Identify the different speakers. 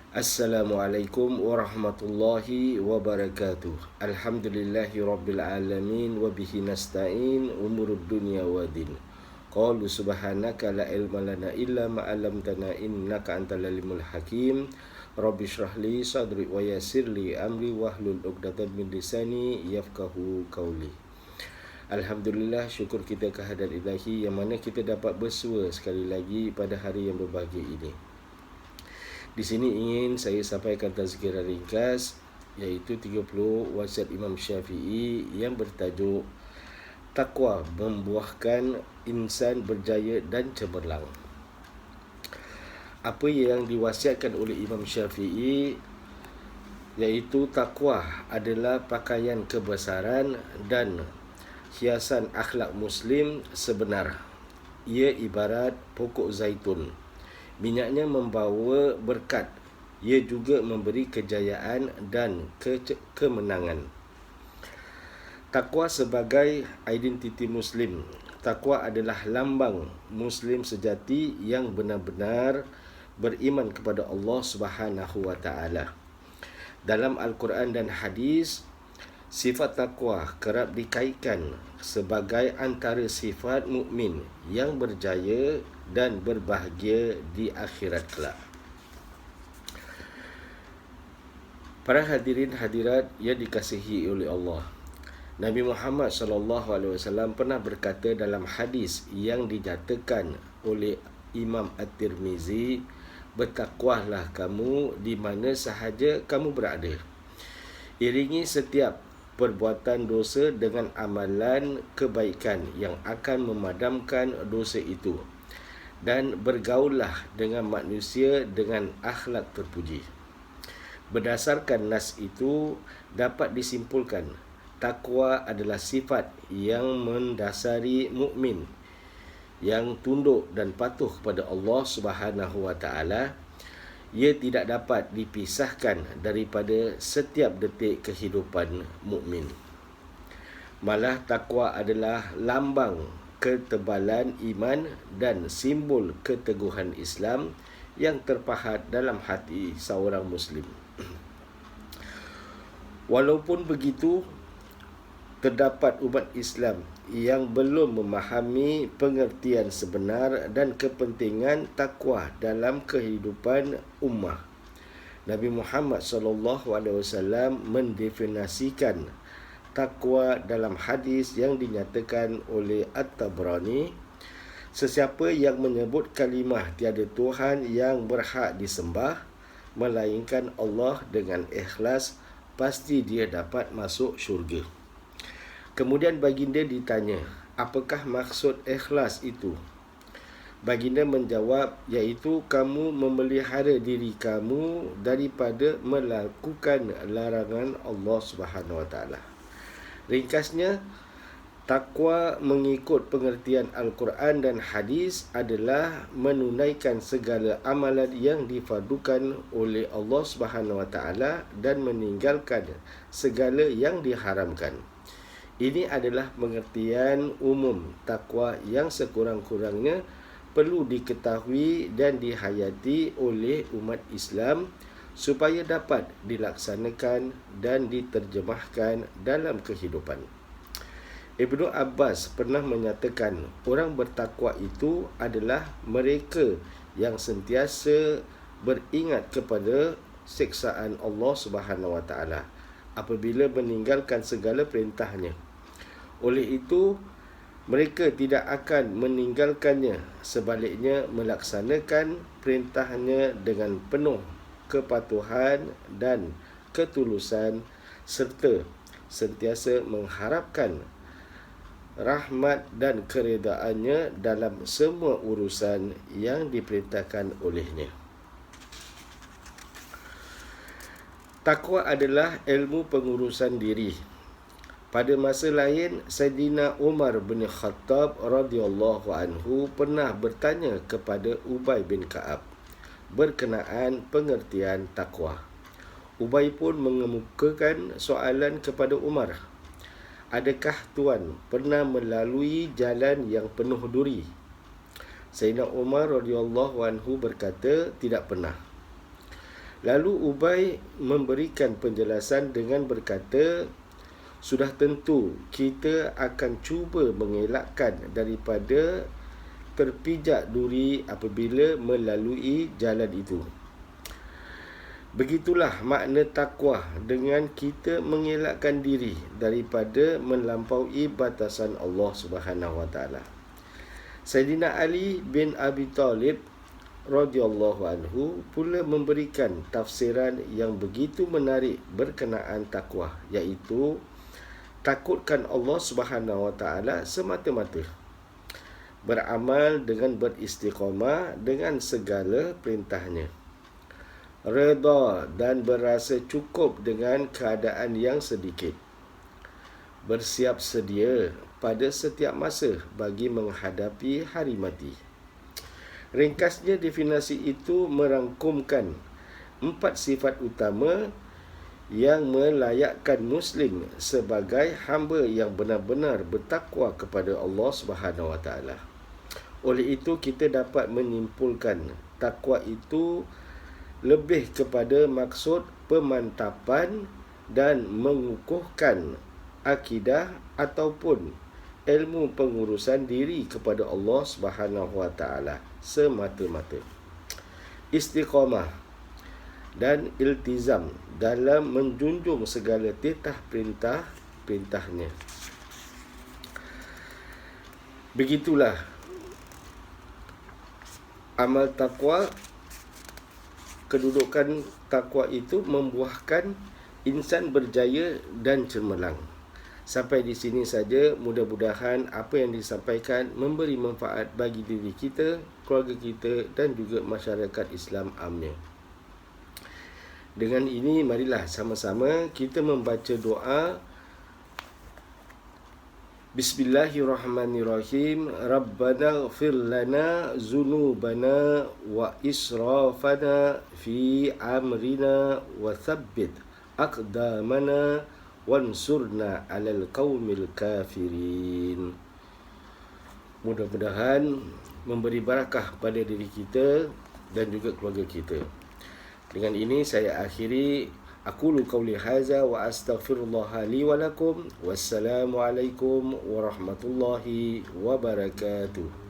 Speaker 1: Assalamualaikum warahmatullahi wabarakatuh. Alhamdulillahi rabbil alamin wa bihi nasta'in umurud dunya wa din. Qalu subhanaka la ilma lana illa ma 'allamtana innaka antal alimul hakim. Rabbi shrah li sadri wa yassir li amri wahlul 'uqdatam min lisani yafqahu qawli. Alhamdulillah, syukur kita kehadirat Ilahi yang mana kita dapat bersua sekali lagi pada hari yang berbahagia ini. Di sini ingin saya sampaikan tazkirah ringkas iaitu 30 wasiat Imam Syafi'i yang bertajuk Takwa membuahkan insan berjaya dan cemerlang. Apa yang diwasiatkan oleh Imam Syafi'i iaitu takwa adalah pakaian kebesaran dan hiasan akhlak muslim sebenar. Ia ibarat pokok zaitun. Minyaknya membawa berkat. Ia juga memberi kejayaan dan kemenangan. Takwa sebagai identiti Muslim. Takwa adalah lambang Muslim sejati yang benar-benar beriman kepada Allah Subhanahu wa Ta'ala. Dalam Al-Quran dan Hadis, sifat takwa kerap dikaitkan sebagai antara sifat mukmin yang berjaya dan berbahagia di akhirat kelak. Para hadirin hadirat yang dikasihi oleh Allah, Nabi Muhammad SAW pernah berkata dalam hadis yang dinyatakan oleh Imam At-Tirmizi, bertakwalah kamu di mana sahaja kamu berada. Iringi setiap perbuatan dosa dengan amalan kebaikan yang akan memadamkan dosa itu, dan bergaullah dengan manusia dengan akhlak terpuji. Berdasarkan nas itu dapat disimpulkan takwa adalah sifat yang mendasari mukmin yang tunduk dan patuh kepada Allah Subhanahu wa Ta'ala. Ia tidak dapat dipisahkan daripada setiap detik kehidupan mukmin. Malah takwa adalah lambang ketebalan iman dan simbol keteguhan Islam yang terpahat dalam hati seorang Muslim. Walaupun begitu, terdapat umat Islam yang belum memahami pengertian sebenar dan kepentingan takwa dalam kehidupan ummah. Nabi Muhammad SAW mendefinisikan takwa dalam hadis yang dinyatakan oleh At-Tabrani, sesiapa yang menyebut kalimah tiada Tuhan yang berhak disembah melainkan Allah dengan ikhlas, pasti dia dapat masuk syurga. Kemudian baginda ditanya, apakah maksud ikhlas itu? Baginda menjawab, iaitu kamu memelihara diri kamu daripada melakukan larangan Allah Subhanahu wa Ta'ala. Ringkasnya, takwa mengikut pengertian Al-Quran dan Hadis adalah menunaikan segala amalan yang difardukan oleh Allah Subhanahu wa Ta'ala dan meninggalkan segala yang diharamkan. Ini adalah pengertian umum takwa yang sekurang-kurangnya perlu diketahui dan dihayati oleh umat Islam supaya dapat dilaksanakan dan diterjemahkan dalam kehidupan. Ibnu Abbas pernah menyatakan orang bertakwa itu adalah mereka yang sentiasa beringat kepada siksaan Allah Subhanahu wa Ta'ala apabila meninggalkan segala perintahnya. Oleh itu, mereka tidak akan meninggalkannya, sebaliknya melaksanakan perintahnya dengan penuh kepatuhan dan ketulusan serta sentiasa mengharapkan rahmat dan keredaannya dalam semua urusan yang diperintahkan olehnya. Takwa adalah ilmu pengurusan diri. Pada masa lain, Saidina Umar bin Khattab radhiyallahu anhu pernah bertanya kepada Ubay bin Ka'ab berkenaan pengertian takwa. Ubay pun mengemukakan soalan kepada Umar, adakah tuan pernah melalui jalan yang penuh duri? Saidina Umar radhiyallahu anhu berkata, tidak pernah. Lalu Ubay memberikan penjelasan dengan berkata, sudah tentu kita akan cuba mengelakkan daripada terpijak duri apabila melalui jalan itu. Begitulah makna takwa, dengan kita mengelakkan diri daripada melampaui batasan Allah Subhanahu wa taala. Sayyidina Ali bin Abi Talib radhiyallahu anhu pula memberikan tafsiran yang begitu menarik berkenaan takwa, iaitu takutkan Allah Subhanahu wa taala semata-mata, beramal dengan beristiqamah dengan segala perintahnya, redha dan berasa cukup dengan keadaan yang sedikit, bersiap sedia pada setiap masa bagi menghadapi hari mati. Ringkasnya, definisi itu merangkumkan 4 sifat utama yang melayakkan Muslim sebagai hamba yang benar-benar bertakwa kepada Allah Subhanahu wa taala. Oleh itu, kita dapat menyimpulkan takwa itu lebih kepada maksud pemantapan dan mengukuhkan akidah ataupun ilmu pengurusan diri kepada Allah Subhanahu wa taala semata-mata. Istiqamah dan iltizam dalam menjunjung segala titah perintahnya. Begitulah amal takwa. Kedudukan takwa itu membuahkan insan berjaya dan cemerlang. Sampai di sini saja. Mudah-mudahan apa yang disampaikan memberi manfaat bagi diri kita, keluarga kita dan juga masyarakat Islam amnya. Dengan ini, marilah sama-sama kita membaca doa. Bismillahirrahmanirrahim. Rabbana ighfir lana zunubana wa israfana fi amrina wa thabbit aqdamana wansurna 'alal qaumil kafirin. Mudah-mudahan memberi barakah pada diri kita dan juga keluarga kita. Dengan ini saya akhiri. Aqulu qawli hadza wa astaghfirullah li wa lakum. Wassalamualaikum warahmatullahi wabarakatuh.